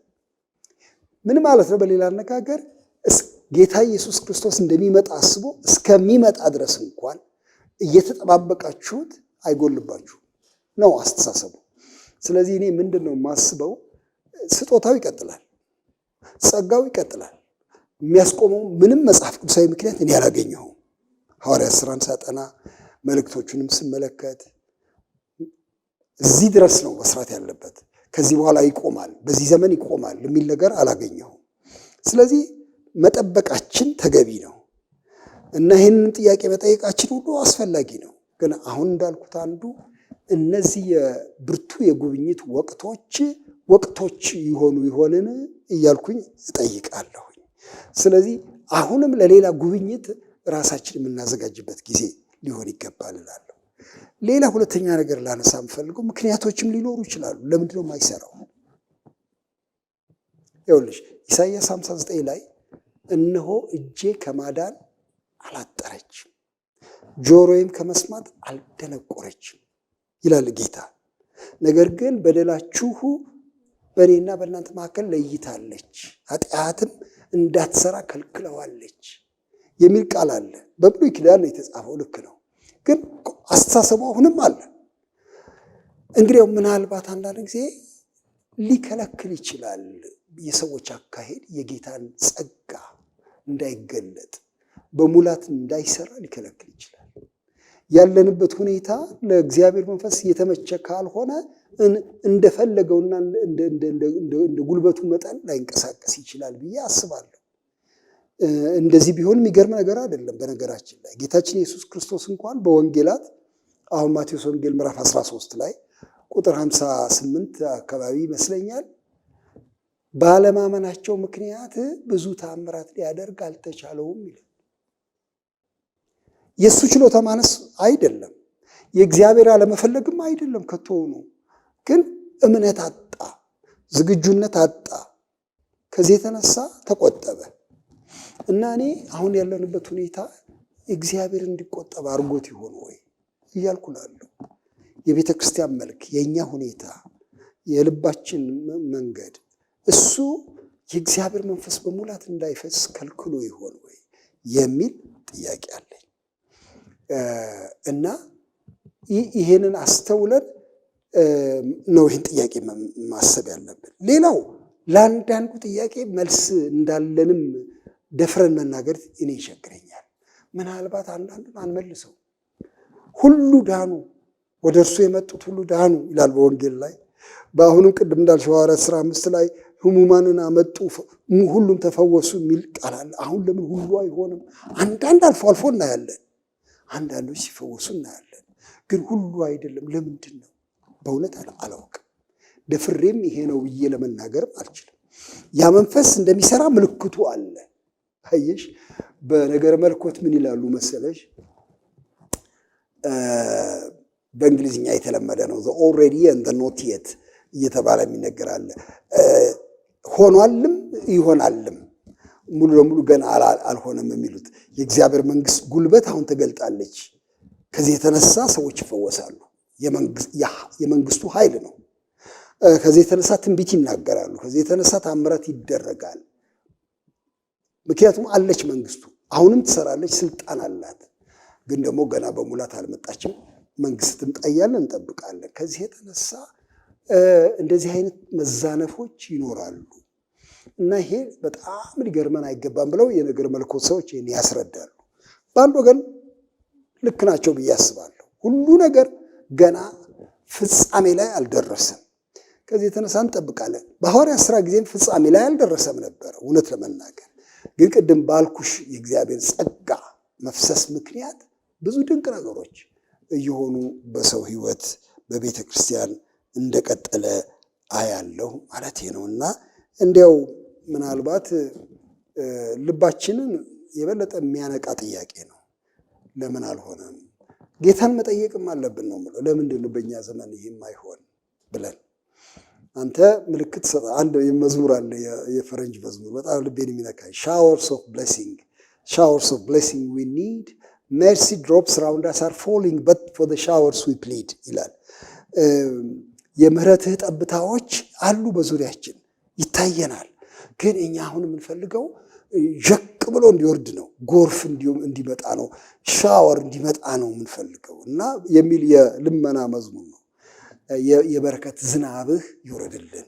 ምን ማለት ነው? በሌላ አነጋገር ጌታ ኢየሱስ ክርስቶስ እንደሚመጣ አስቦ እስከሚመጣ ድረስ እንኳን እየተጠባበቃችሁት አይጎልባችሁ ነው አስተሳሰቡ። ስለዚህ እኔ ምንድን ነው የማስበው? ስጦታው ይቀጥላል፣ ጸጋው ይቀጥላል። የሚያስቆመው ምንም መጽሐፍ ቅዱሳዊ ምክንያት እኔ አላገኘሁም። ሐዋርያት ሥራን ሳጠና መልእክቶቹንም ስመለከት እዚህ ድረስ ነው መስራት ያለበት፣ ከዚህ በኋላ ይቆማል፣ በዚህ ዘመን ይቆማል የሚል ነገር አላገኘሁም። ስለዚህ መጠበቃችን ተገቢ ነው እና ይህንን ጥያቄ መጠየቃችን ሁሉ አስፈላጊ ነው። ግን አሁን እንዳልኩት አንዱ እነዚህ የብርቱ የጉብኝት ወቅቶች ይሆኑ ይሆንን እያልኩኝ እጠይቃለሁኝ። ስለዚህ አሁንም ለሌላ ጉብኝት ራሳችን የምናዘጋጅበት ጊዜ ሊሆን ይገባል እላለሁ። ሌላ ሁለተኛ ነገር ላነሳ የምፈልገው ምክንያቶችም ሊኖሩ ይችላሉ። ለምንድን ነው የማይሰራው? ይኸውልሽ ኢሳይያስ 59 ላይ እነሆ እጄ ከማዳን አላጠረችም፣ ጆሮዬም ከመስማት አልደነቆረችም ይላል ጌታ። ነገር ግን በደላችሁ በእኔና በእናንተ መካከል ለይታለች፣ ኃጢአትም እንዳትሰራ ከልክለዋለች የሚል ቃል አለ። በብሉይ ኪዳን ነው የተጻፈው፣ ልክ ነው። ግን አስተሳሰቡ አሁንም አለ። እንግዲያው ምናልባት አንዳንድ ጊዜ ሊከለክል ይችላል። የሰዎች አካሄድ የጌታን ጸጋ እንዳይገለጥ በሙላት እንዳይሰራ ሊከለክል ይችላል። ያለንበት ሁኔታ ለእግዚአብሔር መንፈስ የተመቸ ካልሆነ እንደፈለገውና እንደ ጉልበቱ መጠን ላይንቀሳቀስ ይችላል ብዬ አስባለሁ። እንደዚህ ቢሆን የሚገርም ነገር አይደለም። በነገራችን ላይ ጌታችን ኢየሱስ ክርስቶስ እንኳን በወንጌላት አሁን ማቴዎስ ወንጌል ምዕራፍ 13 ላይ ቁጥር 58 አካባቢ ይመስለኛል ባለማመናቸው ምክንያት ብዙ ተአምራት ሊያደርግ አልተቻለውም ይላል። የእሱ ችሎታ ማነስ አይደለም፣ የእግዚአብሔር አለመፈለግም አይደለም። ከቶውኑ ግን እምነት አጣ፣ ዝግጁነት አጣ። ከዚህ የተነሳ ተቆጠበ እና እኔ አሁን ያለንበት ሁኔታ እግዚአብሔር እንዲቆጠብ አድርጎት ይሆን ወይ እያልኩ እላለሁ። የቤተ ክርስቲያን መልክ፣ የእኛ ሁኔታ፣ የልባችን መንገድ እሱ የእግዚአብሔር መንፈስ በሙላት እንዳይፈስ ከልክሎ ይሆን ወይ የሚል ጥያቄ አለኝ እና ይሄንን አስተውለን ነው ይህን ጥያቄ ማሰብ ያለብን። ሌላው ለአንዳንዱ ጥያቄ መልስ እንዳለንም ደፍረን መናገር እኔ ይቸግረኛል። ምናልባት አንዳንዱን አንመልሰው። ሁሉ ዳኑ፣ ወደ እርሱ የመጡት ሁሉ ዳኑ ይላል በወንጌል ላይ። በአሁኑም ቅድም እንዳልሽው ሐዋርያት ሥራ 5 ላይ ሕሙማንን አመጡ ሁሉም ተፈወሱ የሚል ቃል አለ። አሁን ለምን ሁሉ አይሆንም? አንዳንድ አልፎ አልፎ እናያለን፣ አንዳንዶች ሲፈወሱ እናያለን። ግን ሁሉ አይደለም። ለምንድን ነው? በእውነት አላውቅም። ደፍሬም ይሄ ነው ብዬ ለመናገርም አልችልም። ያ መንፈስ እንደሚሰራ ምልክቱ አለ። አየሽ፣ በነገረ መለኮት ምን ይላሉ መሰለሽ? በእንግሊዝኛ የተለመደ ነው the already and the not yet እየተባለ የሚነገር አለ። ሆኗልም ይሆናልም፣ ሙሉ ለሙሉ ገና አልሆነም የሚሉት። የእግዚአብሔር መንግስት ጉልበት አሁን ተገልጣለች። ከዚህ የተነሳ ሰዎች ይፈወሳሉ። የመንግስቱ ኃይል ነው። ከዚህ የተነሳ ትንቢት ይናገራሉ። ከዚህ የተነሳ ታምራት ይደረጋል። ምክንያቱም አለች መንግስቱ፣ አሁንም ትሰራለች፣ ስልጣን አላት። ግን ደግሞ ገና በሙላት አልመጣችም። መንግስት ትምጣ እያልን እንጠብቃለን። ከዚህ የተነሳ እንደዚህ አይነት መዛነፎች ይኖራሉ እና ይሄ በጣም ሊገርመን አይገባም ብለው የነገር መለኮት ሰዎች ይህን ያስረዳሉ። በአንድ ወገን ልክ ናቸው ብዬ አስባለሁ። ሁሉ ነገር ገና ፍጻሜ ላይ አልደረሰም። ከዚህ የተነሳ እንጠብቃለን። በሐዋርያት ሥራ ጊዜም ፍጻሜ ላይ አልደረሰም ነበረ እውነት ለመናገር። ግን ቅድም ባልኩሽ የእግዚአብሔር ጸጋ መፍሰስ ምክንያት ብዙ ድንቅ ነገሮች እየሆኑ በሰው ህይወት በቤተ ክርስቲያን እንደቀጠለ አያለሁ ማለት ነው። እና እንዲያው ምናልባት ልባችንን የበለጠ የሚያነቃ ጥያቄ ነው። ለምን አልሆነም? ጌታን መጠየቅም አለብን ነው የምለው። ለምንድን ነው በእኛ ዘመን ይሄም አይሆን ብለን አንተ ምልክት ሰጠ። አንድ መዝሙር አለ፣ የፈረንጅ መዝሙር በጣም ልቤን የሚነካኝ showers of blessing we need, mercy drops around us are falling but for the showers we plead ይላል። የምህረትህ ጠብታዎች አሉ በዙሪያችን ይታየናል። ግን እኛ አሁን የምንፈልገው ዠቅ ብሎ እንዲወርድ ነው፣ ጎርፍ እንዲመጣ ነው፣ ሻወር እንዲመጣ ነው የምንፈልገው እና የሚል የልመና መዝሙር ነው። የበረከት ዝናብህ ይወረድልን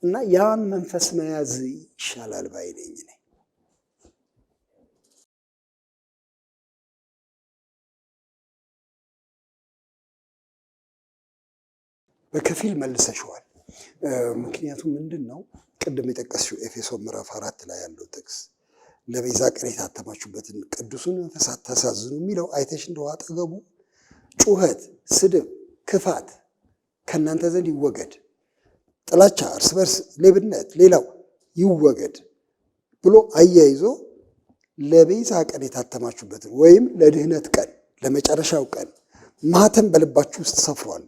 እና ያን መንፈስ መያዝ ይሻላል ባይ ነኝ እኔ። በከፊል መልሰሽዋል። ምክንያቱም ምንድን ነው ቅድም የጠቀስሽው ኤፌሶን ምዕራፍ 4 ላይ ያለው ጥቅስ ለቤዛ ቀን የታተማችሁበትን ቅዱሱን መንፈስ አታሳዝኑ የሚለው አይተሽ እንደው አጠገቡ ጩኸት፣ ስድብ፣ ክፋት ከእናንተ ዘንድ ይወገድ፣ ጥላቻ፣ እርስ በርስ ሌብነት፣ ሌላው ይወገድ ብሎ አያይዞ ለቤዛ ቀን የታተማችሁበትን ወይም ለድህነት ቀን ለመጨረሻው ቀን ማህተም በልባችሁ ውስጥ ሰፍሯል።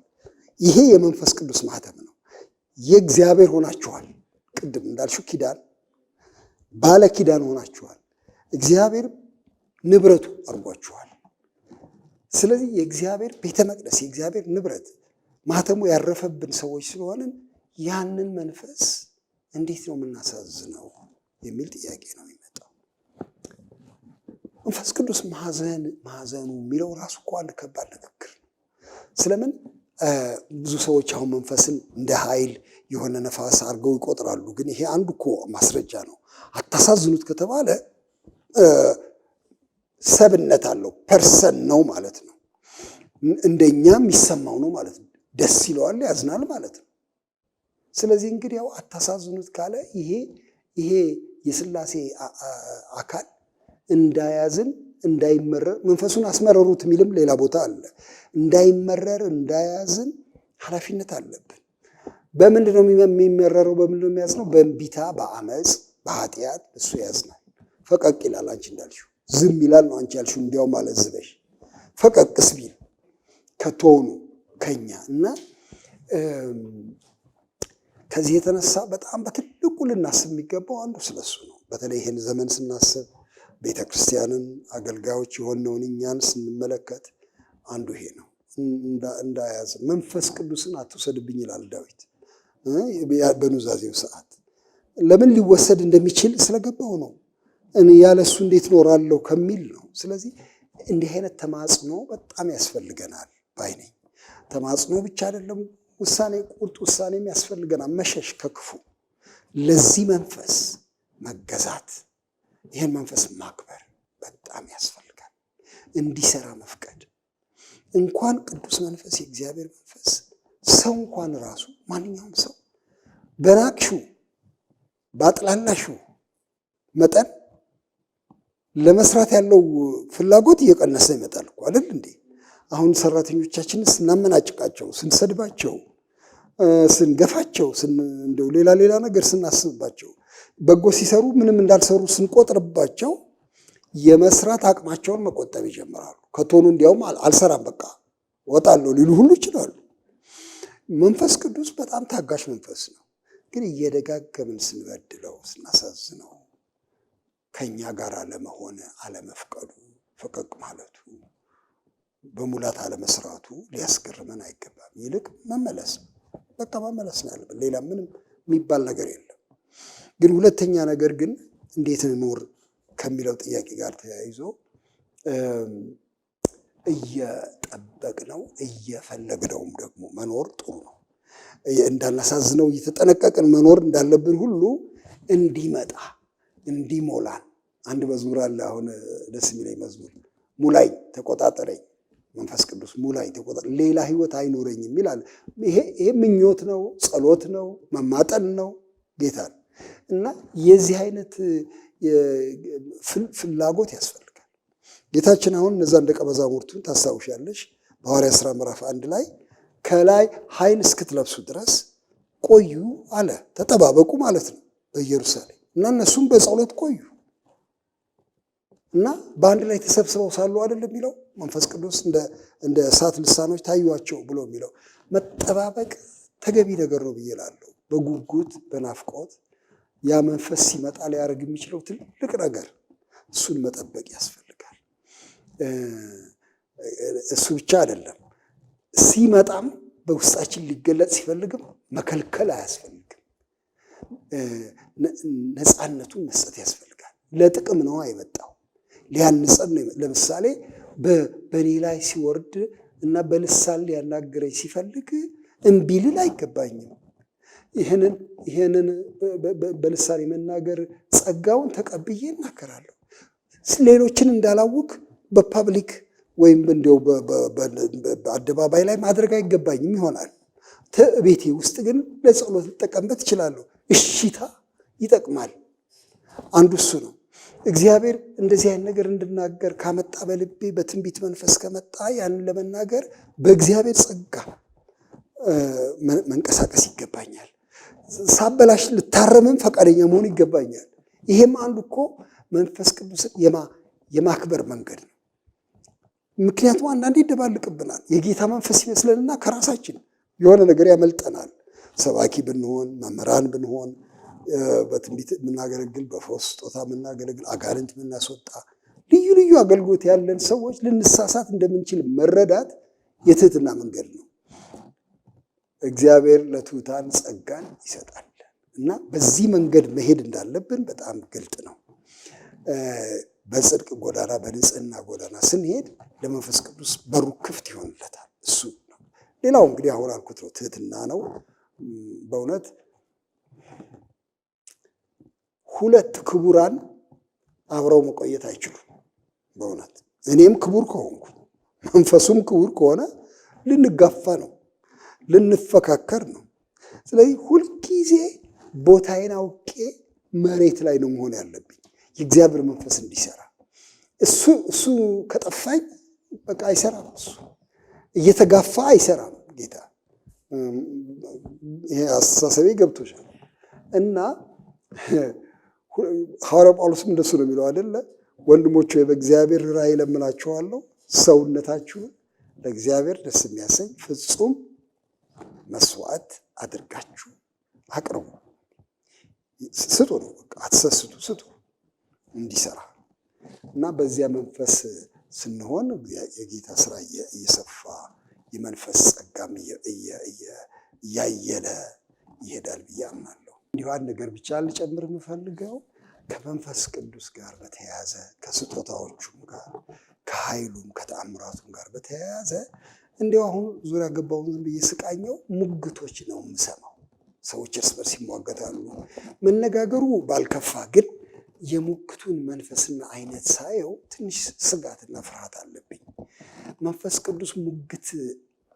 ይሄ የመንፈስ ቅዱስ ማህተም ነው። የእግዚአብሔር ሆናችኋል። ቅድም እንዳልሽው ኪዳን ባለ ኪዳን ሆናችኋል። እግዚአብሔር ንብረቱ አድርጓችኋል። ስለዚህ የእግዚአብሔር ቤተ መቅደስ የእግዚአብሔር ንብረት ማህተሙ ያረፈብን ሰዎች ስለሆንን ያንን መንፈስ እንዴት ነው የምናሳዝነው የሚል ጥያቄ ነው የሚመጣው። መንፈስ ቅዱስ ማዘኑ የሚለው ራሱ እኮ አንድ ከባድ ንግግር ነው። ስለምን ብዙ ሰዎች አሁን መንፈስን እንደ ኃይል የሆነ ነፋስ አድርገው ይቆጥራሉ። ግን ይሄ አንዱ እኮ ማስረጃ ነው። አታሳዝኑት ከተባለ ሰብነት አለው፣ ፐርሰን ነው ማለት ነው። እንደኛ የሚሰማው ነው ማለት ነው። ደስ ይለዋል፣ ያዝናል ማለት ነው። ስለዚህ እንግዲህ ያው አታሳዝኑት ካለ ይሄ የሥላሴ አካል እንዳያዝን እንዳይመረር መንፈሱን አስመረሩት የሚልም ሌላ ቦታ አለ። እንዳይመረር እንዳያዝን ኃላፊነት አለብን። በምንድን ነው የሚመረረው? በምንድን ነው የሚያዝነው? በእንቢታ፣ በአመፅ፣ በኃጢአት እሱ ያዝናል። ፈቀቅ ይላል። አንቺ እንዳልሽው ዝም ይላል ነው አንቺ ያልሽው። እንዲያውም አለዝበሽ ፈቀቅስ ቢል ከቶኑ ከኛ እና ከዚህ የተነሳ በጣም በትልቁ ልናስብ የሚገባው አንዱ ስለሱ ነው። በተለይ ይህን ዘመን ስናስብ ቤተ ክርስቲያንን አገልጋዮች የሆነውን እኛን ስንመለከት አንዱ ይሄ ነው። እንዳያዝ መንፈስ ቅዱስን አትውሰድብኝ ይላል ዳዊት በኑዛዜው ሰዓት። ለምን ሊወሰድ እንደሚችል ስለገባው ነው። እኔ ያለሱ እንዴት ኖራለሁ ከሚል ነው። ስለዚህ እንዲህ አይነት ተማጽኖ በጣም ያስፈልገናል ባይ ነኝ። ተማጽኖ ብቻ አይደለም፣ ውሳኔ፣ ቁርጥ ውሳኔም ያስፈልገናል። መሸሽ ከክፉ፣ ለዚህ መንፈስ መገዛት፣ ይህን መንፈስ ማክበር በጣም ያስፈልጋል። እንዲሰራ መፍቀድ እንኳን ቅዱስ መንፈስ የእግዚአብሔር መንፈስ ሰው እንኳን ራሱ ማንኛውም ሰው በናቅሹ ባጥላላሹ መጠን ለመስራት ያለው ፍላጎት እየቀነሰ ይመጣል እኮ አይደል እንዴ? አሁን ሰራተኞቻችንን ስናመናጭቃቸው፣ ስንሰድባቸው፣ ስንገፋቸው፣ እንደው ሌላ ነገር ስናስብባቸው፣ በጎ ሲሰሩ ምንም እንዳልሰሩ ስንቆጥርባቸው የመስራት አቅማቸውን መቆጠብ ይጀምራሉ። ከቶኑ እንዲያውም አልሰራም በቃ ወጣለሁ ሊሉ ሁሉ ይችላሉ። መንፈስ ቅዱስ በጣም ታጋሽ መንፈስ ነው። ግን እየደጋገምን ስንበድለው፣ ስናሳዝነው ከኛ ጋር አለመሆን፣ አለመፍቀዱ፣ ፈቀቅ ማለቱ፣ በሙላት አለመስራቱ ሊያስገርመን አይገባም። ይልቅ መመለስ፣ በቃ መመለስ ነው ያለብን። ሌላ ምንም የሚባል ነገር የለም። ግን ሁለተኛ ነገር ግን እንዴት እንኖር ከሚለው ጥያቄ ጋር ተያይዞ እየጠበቅነው እየፈለግነውም ደግሞ መኖር ጥሩ ነው። እንዳናሳዝነው እየተጠነቀቅን መኖር እንዳለብን ሁሉ እንዲመጣ እንዲሞላን አንድ መዝሙር አለ። አሁን ደስ የሚለኝ መዝሙር ሙላይ ተቆጣጠረኝ መንፈስ ቅዱስ ሙላይ ተቆጣጠረኝ፣ ሌላ ህይወት አይኖረኝም ይላል። ይሄ ምኞት ነው፣ ጸሎት ነው፣ መማጠን ነው ጌታን እና የዚህ አይነት ፍላጎት ያስፈልጋል። ጌታችን አሁን እነዛን ደቀ መዛሙርቱን ታስታውሻለሽ፣ በሐዋርያት ሥራ ምዕራፍ 1 ላይ ከላይ ኃይል እስክትለብሱ ድረስ ቆዩ አለ። ተጠባበቁ ማለት ነው በኢየሩሳሌም እና እነሱም በጸሎት ቆዩ እና በአንድ ላይ ተሰብስበው ሳሉ አይደለም የሚለው መንፈስ ቅዱስ እንደ እሳት ልሳኖች ታዩአቸው ብሎ የሚለው መጠባበቅ ተገቢ ነገር ነው ብዬ እላለሁ። በጉጉት በናፍቆት ያ መንፈስ ሲመጣ ሊያደርግ የሚችለው ትልቅ ነገር እሱን መጠበቅ ያስፈልጋል። እሱ ብቻ አይደለም፣ ሲመጣም በውስጣችን ሊገለጽ ሲፈልግም መከልከል አያስፈልግም። ነፃነቱን መስጠት ያስፈልጋል። ለጥቅም ነው የመጣው፣ ሊያንጸን ነው። ለምሳሌ በእኔ ላይ ሲወርድ እና በልሳን ሊያናግረኝ ሲፈልግ እምቢ ልል አይገባኝም። ይህንን በልሳን የመናገር ጸጋውን ተቀብዬ እናገራለሁ። ሌሎችን እንዳላውቅ በፓብሊክ ወይም እንዲያው በአደባባይ ላይ ማድረግ አይገባኝም ይሆናል። ቤቴ ውስጥ ግን ለጸሎት ልጠቀምበት እችላለሁ። እሺታ ይጠቅማል። አንዱ እሱ ነው። እግዚአብሔር እንደዚህ አይነት ነገር እንድናገር ካመጣ በልቤ በትንቢት መንፈስ ከመጣ ያንን ለመናገር በእግዚአብሔር ጸጋ መንቀሳቀስ ይገባኛል። ሳበላሽ ልታረምም ፈቃደኛ መሆን ይገባኛል። ይሄም አንዱ እኮ መንፈስ ቅዱስን የማክበር መንገድ ነው። ምክንያቱም አንዳንዴ ይደባልቅብናል። የጌታ መንፈስ ይመስለንና ከራሳችን የሆነ ነገር ያመልጠናል። ሰባኪ ብንሆን፣ መምህራን ብንሆን፣ በትንቢት የምናገለግል፣ በፈውስ ስጦታ የምናገለግል፣ አጋንንት የምናስወጣ ልዩ ልዩ አገልግሎት ያለን ሰዎች ልንሳሳት እንደምንችል መረዳት የትህትና መንገድ ነው። እግዚአብሔር ለትሑታን ጸጋን ይሰጣል እና በዚህ መንገድ መሄድ እንዳለብን በጣም ግልጥ ነው። በጽድቅ ጎዳና በንጽህና ጎዳና ስንሄድ ለመንፈስ ቅዱስ በሩ ክፍት ይሆንለታል። እሱ ነው። ሌላው እንግዲህ አሁን አልኩት ነው፣ ትህትና ነው። በእውነት ሁለት ክቡራን አብረው መቆየት አይችሉም። በእውነት እኔም ክቡር ከሆንኩ መንፈሱም ክቡር ከሆነ ልንጋፋ ነው፣ ልንፈካከር ነው። ስለዚህ ሁልጊዜ ቦታዬን አውቄ መሬት ላይ ነው መሆን ያለብኝ የእግዚአብሔር መንፈስ እንዲሰራ። እሱ ከጠፋኝ በቃ አይሰራም። እሱ እየተጋፋ አይሰራም ጌታ። ይሄ አስተሳሰቤ ገብቶሻል። እና ሐዋርያው ጳውሎስም እንደሱ ነው የሚለው አይደለ? ወንድሞች ሆይ በእግዚአብሔር ራእይ እለምናችኋለሁ፣ ሰውነታችሁን ለእግዚአብሔር ደስ የሚያሰኝ ፍጹም መስዋዕት አድርጋችሁ አቅርቡ። ስጡ ነው በቃ፣ አትሰስቱ፣ ስጡ እንዲሰራ እና በዚያ መንፈስ ስንሆን የጌታ ስራ እየሰፋ የመንፈስ ጸጋም እያየለ ይሄዳል ብዬ አምናለሁ። እንዲሁ አንድ ነገር ብቻ ልጨምር የምፈልገው ከመንፈስ ቅዱስ ጋር በተያያዘ ከስጦታዎቹም ጋር ከኃይሉም ከተአምራቱም ጋር በተያያዘ እንዲያው አሁን ዙሪያ ገባውን ዝም ብዬ ስቃኘው ሙግቶች ነው የምሰማው። ሰዎች እርስ በርስ ይሟገታሉ። መነጋገሩ ባልከፋ ግን የሙግቱን መንፈስና አይነት ሳየው ትንሽ ስጋትና ፍርሃት አለብኝ። መንፈስ ቅዱስ ሙግት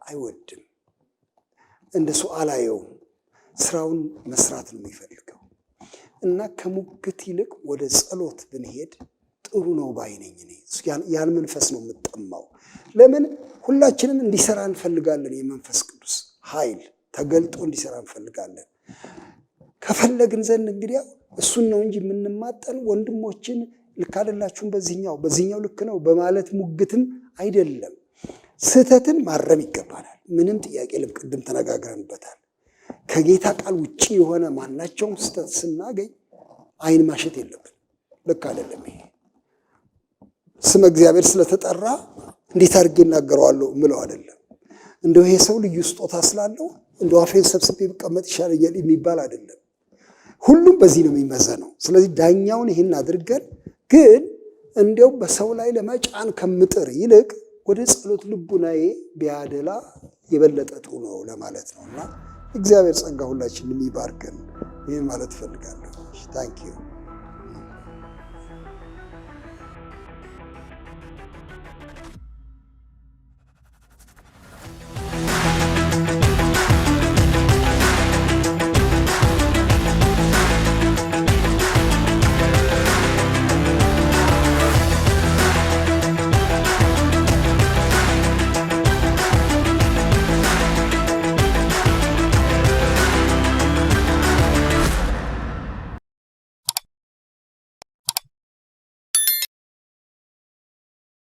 አይወድም። እንደሱ አላየውም። ስራውን መስራት ነው የሚፈልገው እና ከሙግት ይልቅ ወደ ጸሎት ብንሄድ ጥሩ ነው ባይነኝ። እኔ ያን መንፈስ ነው የምጠማው። ለምን ሁላችንም እንዲሰራ እንፈልጋለን። የመንፈስ ቅዱስ ኃይል ተገልጦ እንዲሰራ እንፈልጋለን። ከፈለግን ዘንድ እንግዲህ እሱን ነው እንጂ የምንማጠን ወንድሞችን ልክ አይደላችሁም በዚህኛው ልክ ነው በማለት ሙግትም አይደለም። ስህተትን ማረም ይገባናል። ምንም ጥያቄ የለም። ቅድም ተነጋግረንበታል። ከጌታ ቃል ውጪ የሆነ ማናቸውም ስህተት ስናገኝ አይን ማሸት የለብን። ልክ አይደለም ይሄ። ስመ እግዚአብሔር ስለተጠራ እንዴት አድርጌ እናገረዋለሁ ምለው አይደለም። እንደው ይሄ ሰው ልዩ ስጦታ ስላለው እንደው አፌን ሰብስቤ ብቀመጥ ይሻለኛል የሚባል አይደለም። ሁሉም በዚህ ነው የሚመዘነው። ስለዚህ ዳኛውን ይህን አድርገን ግን እንዲያው በሰው ላይ ለመጫን ከምጥር ይልቅ ወደ ጸሎት ልቡናዬ ቢያደላ የበለጠ ጥሩ ነው ለማለት ነው እና እግዚአብሔር ጸጋ ሁላችንን የሚባርከን ይህን ማለት እፈልጋለሁ። ታንኪዩ